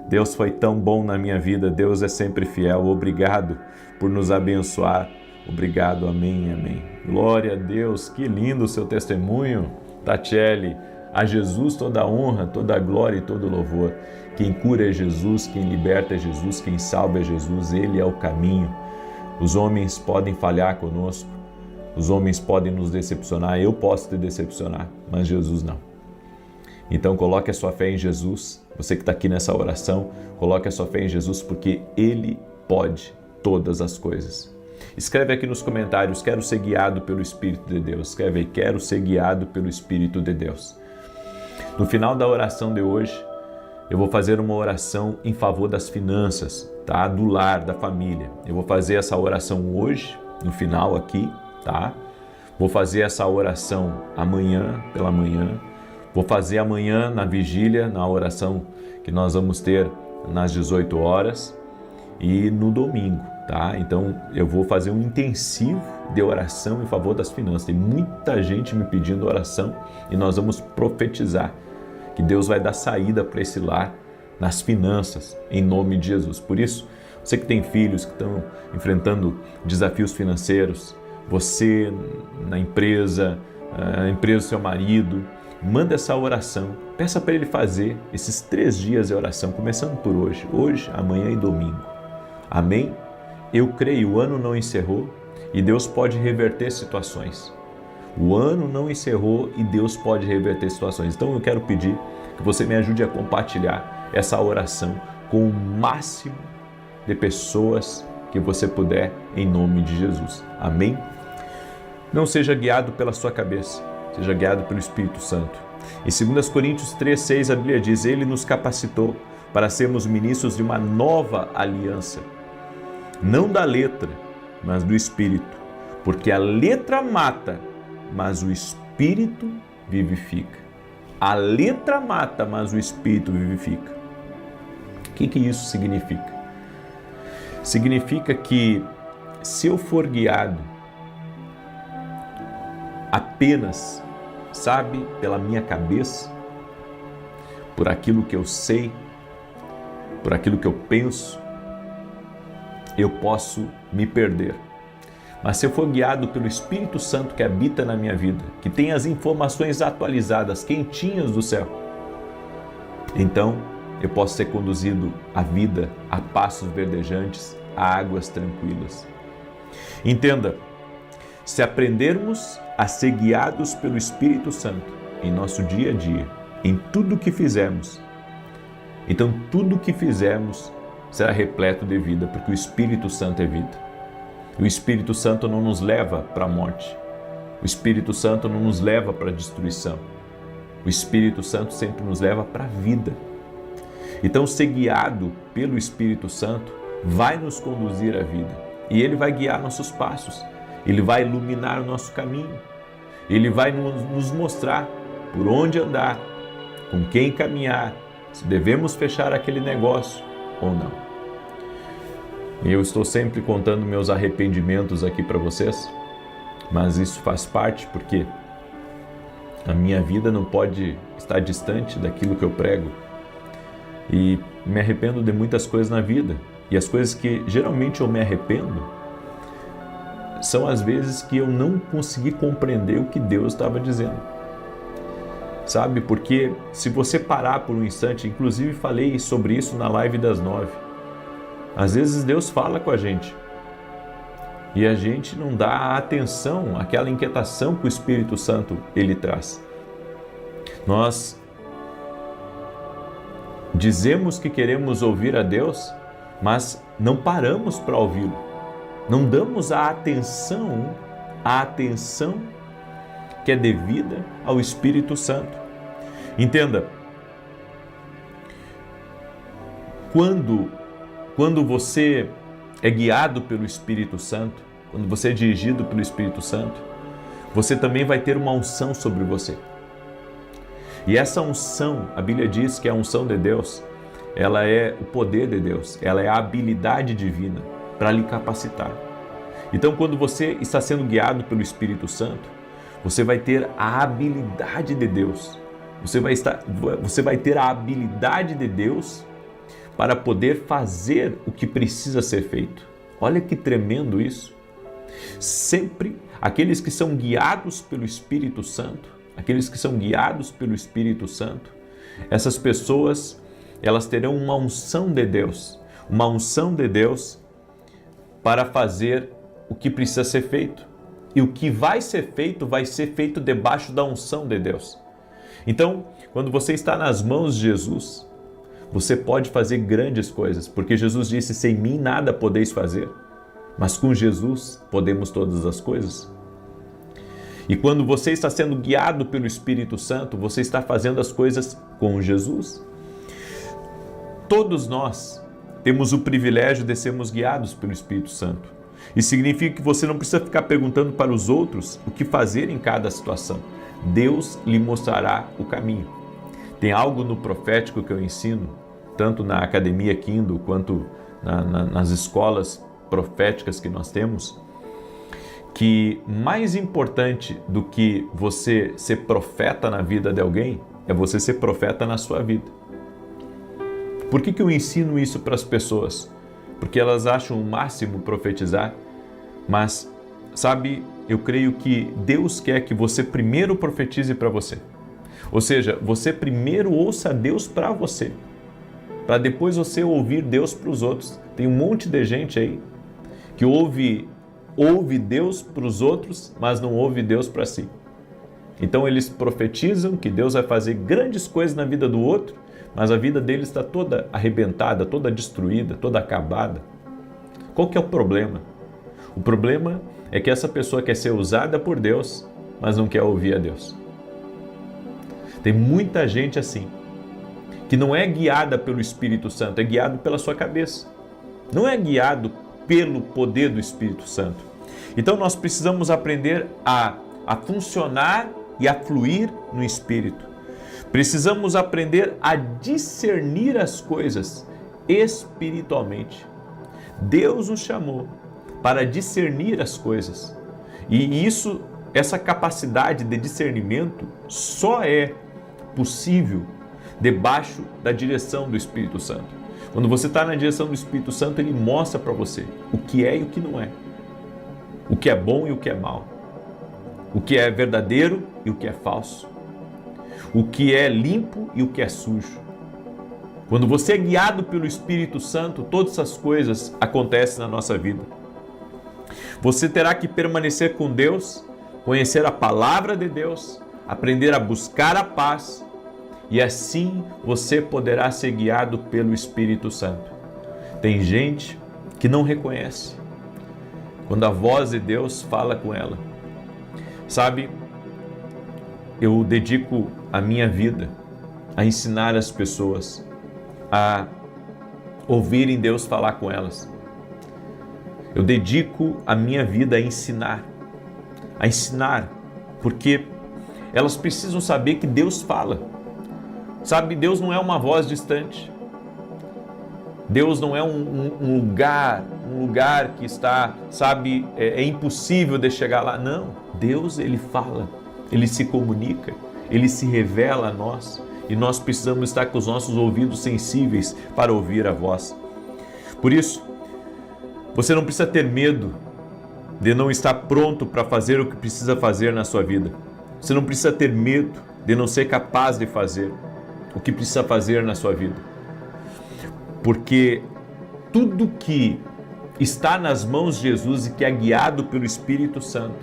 Deus foi tão bom na minha vida, Deus é sempre fiel. Obrigado por nos abençoar. Obrigado, amém, amém. Glória a Deus, que lindo o seu testemunho, Tatiele. A Jesus toda a honra, toda a glória e todo o louvor. Quem cura é Jesus, quem liberta é Jesus, quem salva é Jesus, Ele é o caminho. Os homens podem falhar conosco, os homens podem nos decepcionar, eu posso te decepcionar, mas Jesus não. Então coloque a sua fé em Jesus, você que está aqui nessa oração, coloque a sua fé em Jesus porque Ele pode todas as coisas. Escreve aqui nos comentários, quero ser guiado pelo Espírito de Deus. Escreve aí, quero ser guiado pelo Espírito de Deus. No final da oração de hoje, eu vou fazer uma oração em favor das finanças, tá? Do lar, da família. Eu vou fazer essa oração hoje, no final aqui, tá? Vou fazer essa oração amanhã, pela manhã. Vou fazer amanhã na vigília, na oração que nós vamos ter nas 18 horas e no domingo, tá? Então eu vou fazer um intensivo de oração em favor das finanças. Tem muita gente me pedindo oração e nós vamos profetizar que Deus vai dar saída para esse lar nas finanças, em nome de Jesus. Por isso, você que tem filhos que estão enfrentando desafios financeiros, você na empresa, a empresa do seu marido, manda essa oração, peça para ele fazer esses 3 dias de oração, começando por hoje, amanhã e domingo. Amém? Eu creio, o ano não encerrou e Deus pode reverter situações. O ano não encerrou e Deus pode reverter situações. Então eu quero pedir que você me ajude a compartilhar essa oração com o máximo de pessoas que você puder, em nome de Jesus. Amém? Não seja guiado pela sua cabeça, seja guiado pelo Espírito Santo. Em 2 Coríntios 3:6 a Bíblia diz, Ele nos capacitou para sermos ministros de uma nova aliança, não da letra, mas do Espírito, porque a letra mata, mas o Espírito vivifica. A letra mata, mas o Espírito vivifica. O que isso significa? Significa que se eu for guiado apenas, sabe, pela minha cabeça, por aquilo que eu sei, por aquilo que eu penso, eu posso me perder. Mas se eu for guiado pelo Espírito Santo que habita na minha vida, que tem as informações atualizadas, quentinhas do céu, então eu posso ser conduzido à vida, a passos verdejantes, a águas tranquilas. Entenda, se aprendermos a ser guiados pelo Espírito Santo em nosso dia a dia, em tudo que fizermos, então tudo que fizermos será repleto de vida, porque o Espírito Santo é vida. O Espírito Santo não nos leva para a morte. O Espírito Santo não nos leva para a destruição. O Espírito Santo sempre nos leva para a vida. Então, ser guiado pelo Espírito Santo vai nos conduzir à vida. E Ele vai guiar nossos passos. Ele vai iluminar o nosso caminho. Ele vai nos mostrar por onde andar, com quem caminhar, se devemos fechar aquele negócio ou não. E eu estou sempre contando meus arrependimentos aqui para vocês, mas isso faz parte porque a minha vida não pode estar distante daquilo que eu prego. E me arrependo de muitas coisas na vida. E as coisas que geralmente eu me arrependo são as vezes que eu não consegui compreender o que Deus estava dizendo. Sabe, porque se você parar por um instante, inclusive falei sobre isso na live das 9, às vezes Deus fala com a gente e a gente não dá atenção àquela inquietação que o Espírito Santo Ele traz. Nós dizemos que queremos ouvir a Deus, mas não paramos para ouvi-lo. Não damos a atenção que é devida ao Espírito Santo. Entenda, quando você é guiado pelo Espírito Santo, quando você é dirigido pelo Espírito Santo, você também vai ter uma unção sobre você. E essa unção, a Bíblia diz que a unção de Deus, ela é o poder de Deus, ela é a habilidade divina para lhe capacitar. Então, quando você está sendo guiado pelo Espírito Santo, você vai ter a habilidade de Deus. Você vai ter a habilidade de Deus para poder fazer o que precisa ser feito. Olha que tremendo isso. Sempre aqueles que são guiados pelo Espírito Santo, essas pessoas, elas terão uma unção de Deus para fazer o que precisa ser feito. E o que vai ser feito debaixo da unção de Deus. Então, quando você está nas mãos de Jesus, você pode fazer grandes coisas, porque Jesus disse: sem mim nada podeis fazer, mas com Jesus podemos todas as coisas. E quando você está sendo guiado pelo Espírito Santo, você está fazendo as coisas com Jesus. Todos nós temos o privilégio de sermos guiados pelo Espírito Santo. Isso significa que você não precisa ficar perguntando para os outros o que fazer em cada situação. Deus lhe mostrará o caminho. Tem algo no profético que eu ensino, tanto na Academia Kindle quanto nas escolas proféticas que nós temos, que mais importante do que você ser profeta na vida de alguém é você ser profeta na sua vida. Por que eu ensino isso para as pessoas? Porque elas acham o máximo profetizar, mas, sabe, eu creio que Deus quer que você primeiro profetize para você. Ou seja, você primeiro ouça Deus para você, para depois você ouvir Deus para os outros. Tem um monte de gente aí que ouve Deus para os outros, mas não ouve Deus para si. Então eles profetizam que Deus vai fazer grandes coisas na vida do outro, mas a vida deles está toda arrebentada, toda destruída, toda acabada. Qual que é o problema? O problema é que essa pessoa quer ser usada por Deus, mas não quer ouvir a Deus. Tem muita gente assim, que não é guiada pelo Espírito Santo, é guiado pela sua cabeça. Não é guiado pelo poder do Espírito Santo. Então nós precisamos aprender a funcionar e a fluir no Espírito. Precisamos aprender a discernir as coisas espiritualmente. Deus nos chamou para discernir as coisas. E essa capacidade de discernimento só é possível debaixo da direção do Espírito Santo. Quando você está na direção do Espírito Santo, ele mostra para você o que é e o que não é. O que é bom e o que é mal. O que é verdadeiro e o que é falso. O que é limpo e o que é sujo. Quando você é guiado pelo Espírito Santo, todas essas coisas acontecem na nossa vida. Você terá que permanecer com Deus, conhecer a palavra de Deus, aprender a buscar a paz, e assim você poderá ser guiado pelo Espírito Santo. Tem gente que não reconhece quando a voz de Deus fala com ela. Sabe, eu dedico a minha vida a ensinar as pessoas a ouvirem Deus falar com elas. Eu dedico a minha vida a ensinar, porque elas precisam saber que Deus fala. Sabe, Deus não é uma voz distante. Deus não é um lugar que está, sabe, é impossível de chegar lá. Não, Deus, ele fala, ele se comunica, ele se revela a nós e nós precisamos estar com os nossos ouvidos sensíveis para ouvir a voz. Por isso, você não precisa ter medo de não estar pronto para fazer o que precisa fazer na sua vida. Você não precisa ter medo de não ser capaz de fazer o que precisa fazer na sua vida. Porque tudo que está nas mãos de Jesus e que é guiado pelo Espírito Santo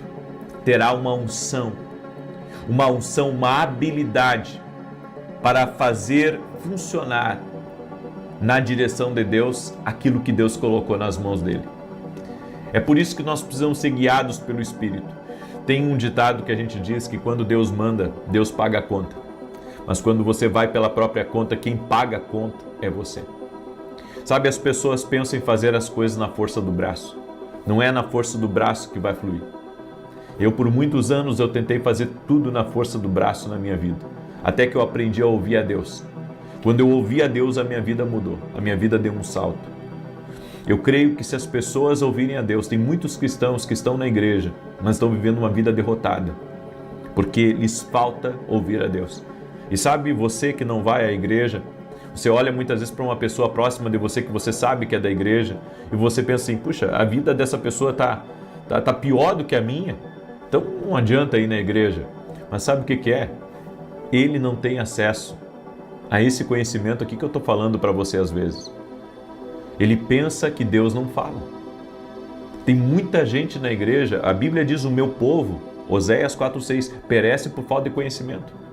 terá uma unção, uma habilidade para fazer funcionar na direção de Deus aquilo que Deus colocou nas mãos dele. É por isso que nós precisamos ser guiados pelo Espírito. Tem um ditado que a gente diz que quando Deus manda, Deus paga a conta. Mas quando você vai pela própria conta, quem paga a conta é você. Sabe, as pessoas pensam em fazer as coisas na força do braço. Não é na força do braço que vai fluir. Por muitos anos, eu tentei fazer tudo na força do braço na minha vida. Até que eu aprendi a ouvir a Deus. Quando eu ouvi a Deus, a minha vida mudou. A minha vida deu um salto. Eu creio que se as pessoas ouvirem a Deus, tem muitos cristãos que estão na igreja, mas estão vivendo uma vida derrotada. Porque lhes falta ouvir a Deus. E sabe, você que não vai à igreja, Você olha muitas vezes para uma pessoa próxima de você que você sabe que é da igreja e você pensa assim, puxa, a vida dessa pessoa tá pior do que a minha, então não adianta ir na igreja. Mas sabe o que é? Ele não tem acesso a esse conhecimento aqui que eu estou falando para você às vezes. Ele pensa que Deus não fala. Tem muita gente na igreja, a Bíblia diz o meu povo, Oséias 4,6, perece por falta de conhecimento.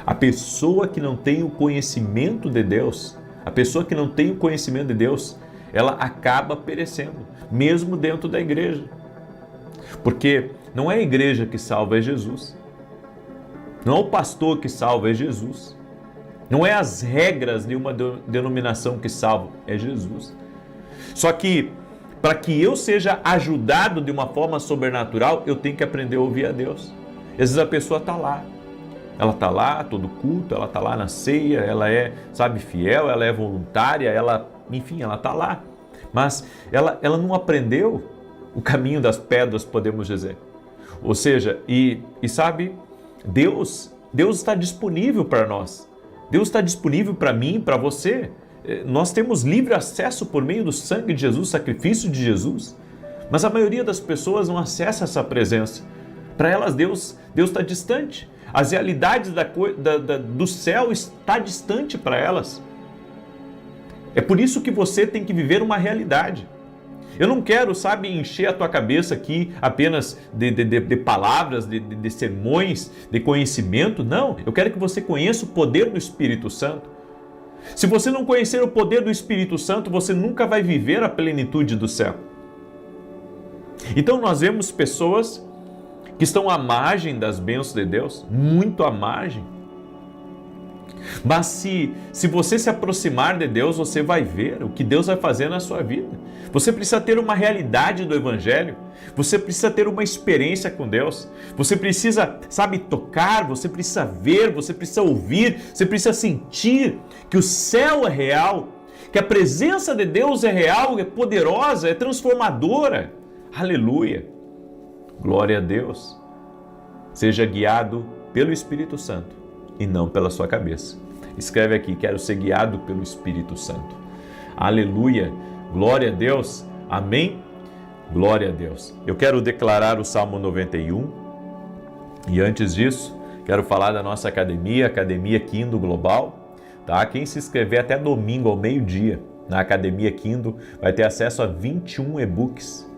A pessoa que não tem o conhecimento de Deus, ela acaba perecendo, mesmo dentro da igreja. Porque não é a igreja que salva, é Jesus. Não é o pastor que salva, é Jesus. Não é as regras de uma denominação que salva, é Jesus. Só que, para que eu seja ajudado de uma forma sobrenatural, eu tenho que aprender a ouvir a Deus. Às vezes a pessoa está lá. Ela está lá, todo culto, ela está lá na ceia, ela é, fiel, ela é voluntária, ela está lá. Mas ela não aprendeu o caminho das pedras, podemos dizer. Ou seja, Deus está disponível para nós. Deus está disponível para mim, para você. Nós temos livre acesso por meio do sangue de Jesus, sacrifício de Jesus. Mas a maioria das pessoas não acessa essa presença. Para elas, Deus está distante. As realidades do céu está distante para elas. É por isso que você tem que viver uma realidade. Eu não quero, encher a tua cabeça aqui apenas de palavras, de sermões, de conhecimento. Não, eu quero que você conheça o poder do Espírito Santo. Se você não conhecer o poder do Espírito Santo, você nunca vai viver a plenitude do céu. Então nós vemos pessoas que estão à margem das bênçãos de Deus, muito à margem. Mas se você se aproximar de Deus, você vai ver o que Deus vai fazer na sua vida. Você precisa ter uma realidade do Evangelho, você precisa ter uma experiência com Deus, você precisa, tocar, você precisa ver, você precisa ouvir, você precisa sentir que o céu é real, que a presença de Deus é real, é poderosa, é transformadora. Aleluia! Glória a Deus. Seja guiado pelo Espírito Santo e não pela sua cabeça. Escreve aqui, quero ser guiado pelo Espírito Santo. Aleluia. Glória a Deus. Amém. Glória a Deus. Eu quero declarar o Salmo 91 e antes disso, quero falar da nossa academia, Academia Kindle Global. Tá? Quem se inscrever até domingo ao meio-dia na Academia Kindle vai ter acesso a 21 e-books.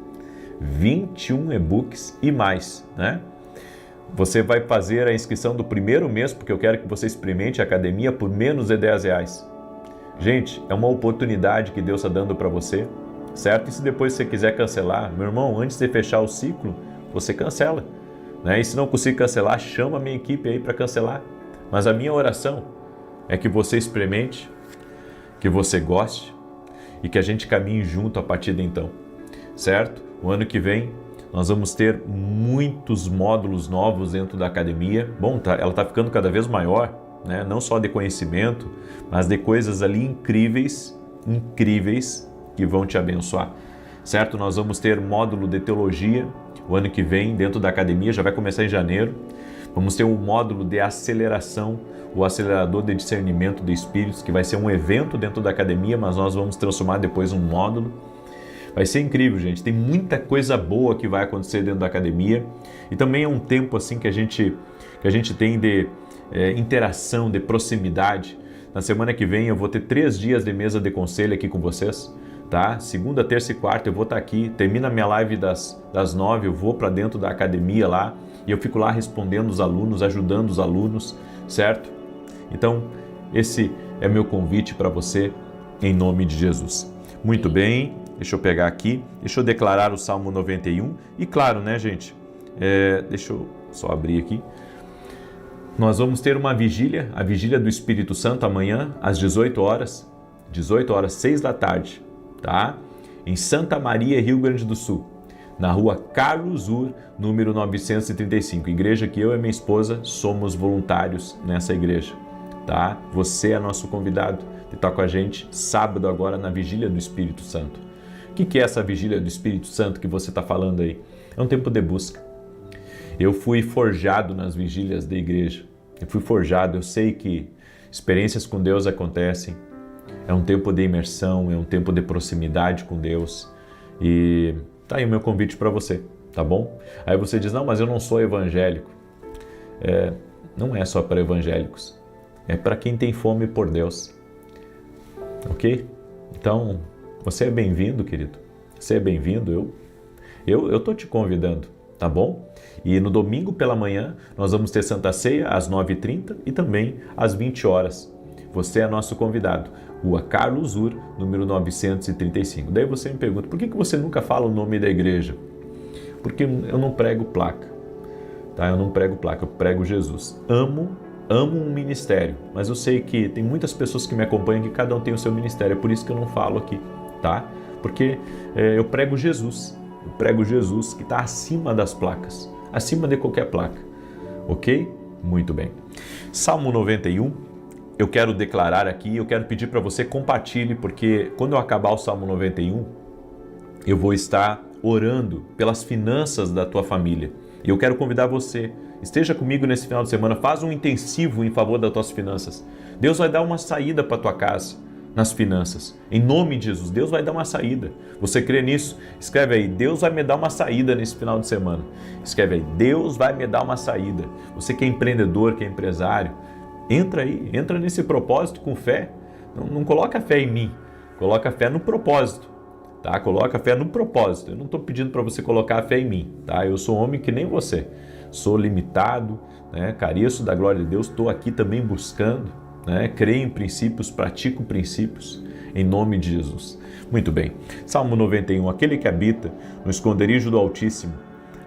21 e-books e mais, né? Você vai fazer a inscrição do primeiro mês, porque eu quero que você experimente a academia por menos de R$10. Gente, é uma oportunidade que Deus está dando para você, certo? E se depois você quiser cancelar, meu irmão, antes de fechar o ciclo, você cancela, né? E se não conseguir cancelar, chama a minha equipe aí para cancelar. Mas a minha oração é que você experimente, que você goste e que a gente caminhe junto a partir de então, certo? O ano que vem nós vamos ter muitos módulos novos dentro da academia. Bom, ela está ficando cada vez maior, né? Não só de conhecimento, mas de coisas ali incríveis que vão te abençoar, certo? Nós vamos ter módulo de teologia o ano que vem dentro da academia, já vai começar em janeiro. Vamos ter um módulo de aceleração, o acelerador de discernimento de espíritos, que vai ser um evento dentro da academia, mas nós vamos transformar depois um módulo. Vai ser incrível, gente. Tem muita coisa boa que vai acontecer dentro da academia e também é um tempo assim que a gente tem de interação, de proximidade. Na semana que vem eu vou ter 3 dias de mesa de conselho aqui com vocês, tá? Segunda, terça e quarta eu vou estar aqui. Termina a minha live das 9, eu vou para dentro da academia lá e eu fico lá respondendo os alunos, ajudando os alunos, certo? Então, esse é meu convite para você em nome de Jesus. Muito bem. Deixa eu pegar aqui, deixa eu declarar o Salmo 91 e claro, né, gente, deixa eu só abrir aqui. Nós vamos ter uma vigília, a vigília do Espírito Santo amanhã às 18 horas, 6 da tarde, tá? Em Santa Maria, Rio Grande do Sul, na rua Carlos Ur, número 935, igreja que eu e minha esposa somos voluntários nessa igreja, tá? Você é nosso convidado de estar com a gente sábado agora na vigília do Espírito Santo. O que é essa vigília do Espírito Santo que você está falando aí? É um tempo de busca. Eu fui forjado nas vigílias da igreja. Eu fui forjado, eu sei que experiências com Deus acontecem. É um tempo de imersão, é um tempo de proximidade com Deus. E tá aí o meu convite para você, tá bom? Aí você diz, não, mas eu não sou evangélico. Não é só para evangélicos, é para quem tem fome por Deus, ok? Então, você é bem-vindo, querido, você é bem-vindo, eu tô te convidando, tá bom? E no domingo pela manhã nós vamos ter Santa Ceia às 9h30 e também às 20 horas. Você é nosso convidado, Rua Carlos Ur, número 935. Daí você me pergunta, por que você nunca fala o nome da igreja? Porque eu não prego placa, tá? Eu não prego placa, eu prego Jesus. Amo um ministério, mas eu sei que tem muitas pessoas que me acompanham que cada um tem o seu ministério, é por isso que eu não falo aqui, tá? Porque eu prego Jesus que está acima das placas, acima de qualquer placa, ok? Muito bem. Salmo 91, eu quero declarar aqui, eu quero pedir para você compartilhe, porque quando eu acabar o Salmo 91, eu vou estar orando pelas finanças da tua família. E eu quero convidar você, esteja comigo nesse final de semana, faz um intensivo em favor das tuas finanças. Deus vai dar uma saída para a tua casa nas finanças. Em nome de Jesus, Deus vai dar uma saída. Você crê nisso? Escreve aí, Deus vai me dar uma saída nesse final de semana. Escreve aí, Deus vai me dar uma saída. Você que é empreendedor, que é empresário, entra aí, entra nesse propósito com fé. Não coloca fé em mim, coloca fé no propósito. Tá? Coloca fé no propósito. Eu não estou pedindo para você colocar a fé em mim. Tá? Eu sou homem que nem você. Sou limitado, né? Careço da glória de Deus. Estou aqui também buscando, né? Creio em princípios, pratico princípios. Em nome de Jesus. Muito bem. Salmo 91. Aquele que habita no esconderijo do Altíssimo,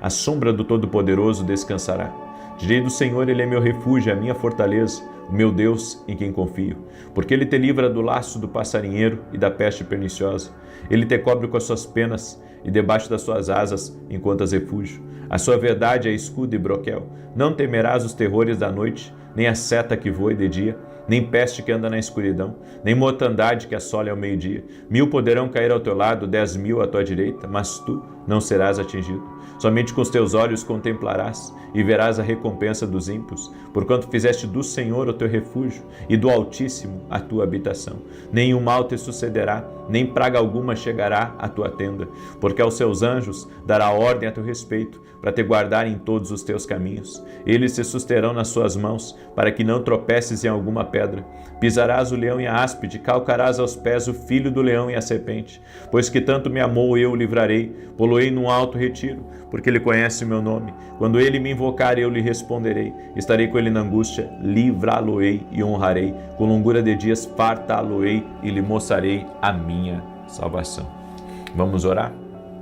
à sombra do Todo-Poderoso descansará. Direi do Senhor, Ele é meu refúgio, a minha fortaleza, o meu Deus em quem confio. Porque Ele te livra do laço do passarinheiro e da peste perniciosa. Ele te cobre com as suas penas e debaixo das suas asas encontras refúgio. A sua verdade é escudo e broquel. Não temerás os terrores da noite, nem a seta que voe de dia, nem peste que anda na escuridão, nem mortandade que assole ao meio-dia. 1000 poderão cair ao teu lado, 10.000 à tua direita, mas tu não serás atingido. Somente com os teus olhos contemplarás e verás a recompensa dos ímpios, porquanto fizeste do Senhor o teu refúgio e do Altíssimo a tua habitação. Nenhum mal te sucederá, nem praga alguma chegará à tua tenda, porque aos seus anjos dará ordem a teu respeito, para te guardar em todos os teus caminhos. Eles te susterão nas suas mãos, para que não tropeces em alguma pedra. Pisarás o leão e a áspide, calcarás aos pés o filho do leão e a serpente. Pois que tanto me amou, eu o livrarei, poloei num alto retiro, porque ele conhece o meu nome. Quando ele me invocar, eu lhe responderei. Estarei com ele na angústia, livrá-lo-ei e honrarei. Com longura de dias fartá-lo-ei e lhe mostrarei a minha salvação. Vamos orar?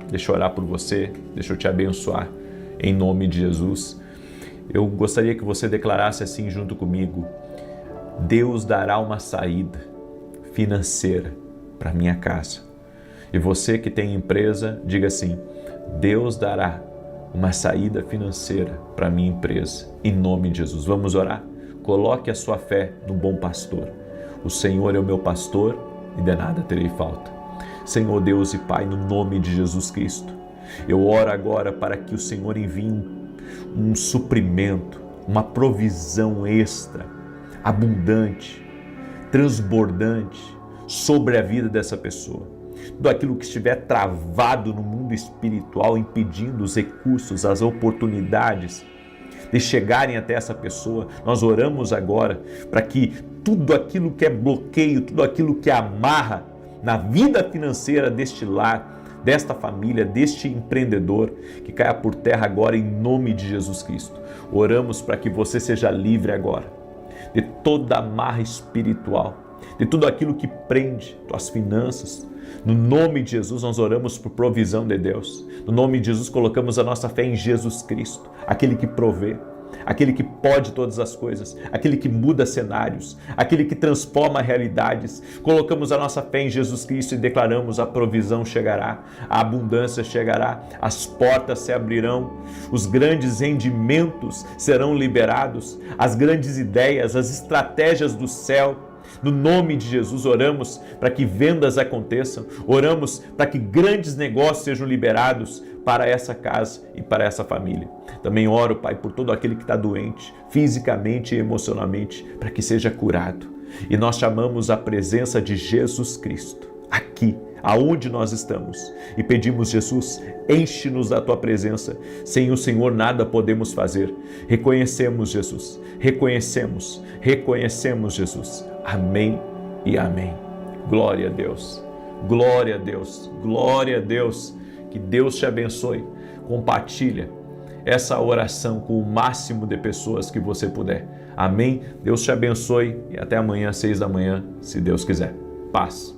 Deixa eu orar por você, deixa eu te abençoar. Em nome de Jesus, eu gostaria que você declarasse assim junto comigo: Deus dará uma saída financeira para minha casa. E você que tem empresa, diga assim: Deus dará uma saída financeira para minha empresa. Em nome de Jesus, vamos orar? Coloque a sua fé no bom pastor. O Senhor é o meu pastor e de nada terei falta. Senhor Deus e Pai, no nome de Jesus Cristo, eu oro agora para que o Senhor envie um suprimento, uma provisão extra, abundante, transbordante sobre a vida dessa pessoa. Tudo aquilo que estiver travado no mundo espiritual, impedindo os recursos, as oportunidades de chegarem até essa pessoa, nós oramos agora para que tudo aquilo que é bloqueio, tudo aquilo que amarra na vida financeira deste lar, desta família, deste empreendedor, que caia por terra agora em nome de Jesus Cristo. Oramos para que você seja livre agora de toda amarra espiritual, de tudo aquilo que prende tuas finanças. No nome de Jesus nós oramos por provisão de Deus. No nome de Jesus colocamos a nossa fé em Jesus Cristo, aquele que provê, aquele que pode todas as coisas, aquele que muda cenários, aquele que transforma realidades. Colocamos a nossa fé em Jesus Cristo e declaramos: a provisão chegará, a abundância chegará, as portas se abrirão, os grandes rendimentos serão liberados, as grandes ideias, as estratégias do céu. No nome de Jesus oramos para que vendas aconteçam, oramos para que grandes negócios sejam liberados para essa casa e para essa família. Também oro, Pai, por todo aquele que está doente, fisicamente e emocionalmente, para que seja curado. E nós chamamos a presença de Jesus Cristo aqui, aonde nós estamos, e pedimos: Jesus, enche-nos da tua presença. Sem o Senhor nada podemos fazer. Reconhecemos, Jesus, reconhecemos, Jesus. Amém e amém. Glória a Deus, glória a Deus, glória a Deus. Que Deus te abençoe. Compartilha essa oração com o máximo de pessoas que você puder. Amém? Deus te abençoe e até amanhã, 6 da manhã, se Deus quiser. Paz.